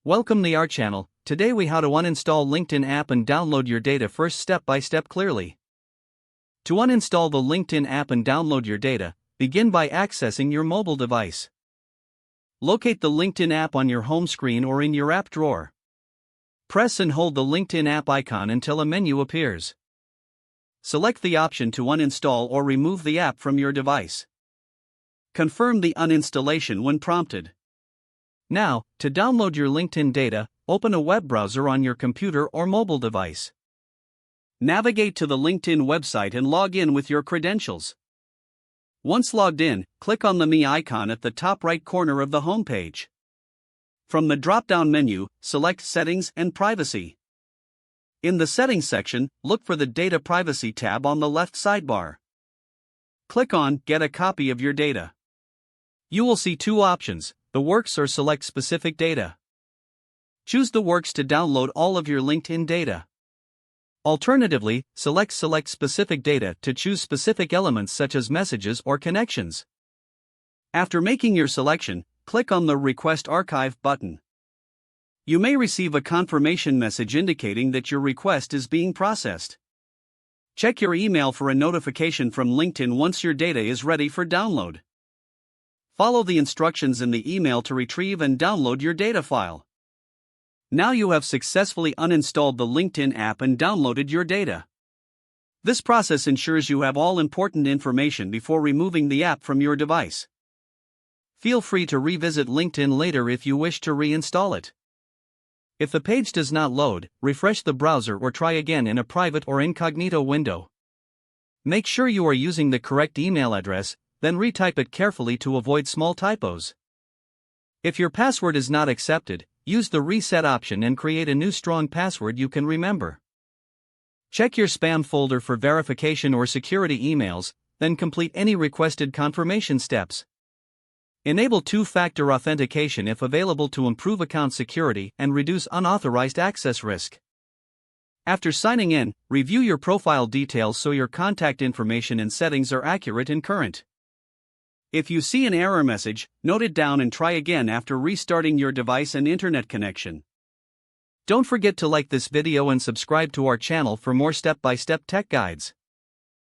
Welcome to our channel. Today we how to uninstall LinkedIn app and download your data first step by step clearly. To uninstall the LinkedIn app and download your data, begin by accessing your mobile device. Locate the LinkedIn app on your home screen or in your app drawer. Press and hold the LinkedIn app icon until a menu appears. Select the option to uninstall or remove the app from your device. Confirm the uninstallation when prompted. Now, to download your LinkedIn data, open a web browser on your computer or mobile device. Navigate to the LinkedIn website and log in with your credentials. Once logged in, click on the Me icon at the top right corner of the homepage. From the drop-down menu, select Settings and Privacy. In the Settings section, look for the Data Privacy tab on the left sidebar. Click on Get a copy of your data. You will see two options: the Works or select specific data. Choose the Works to download all of your LinkedIn data. Alternatively, select specific data to choose specific elements such as messages or connections. After making your selection, click on the Request Archive button. You may receive a confirmation message indicating that your request is being processed. Check your email for a notification from LinkedIn once your data is ready for download. Follow the instructions in the email to retrieve and download your data file. Now you have successfully uninstalled the LinkedIn app and downloaded your data. This process ensures you have all important information before removing the app from your device. Feel free to revisit LinkedIn later if you wish to reinstall it. If the page does not load, refresh the browser or try again in a private or incognito window. Make sure you are using the correct email address, then retype it carefully to avoid small typos. If your password is not accepted, use the reset option and create a new strong password you can remember. Check your spam folder for verification or security emails, then complete any requested confirmation steps. Enable two-factor authentication if available to improve account security and reduce unauthorized access risk. After signing in, review your profile details so your contact information and settings are accurate and current. If you see an error message, note it down and try again after restarting your device and internet connection. Don't forget to like this video and subscribe to our channel for more step-by-step tech guides.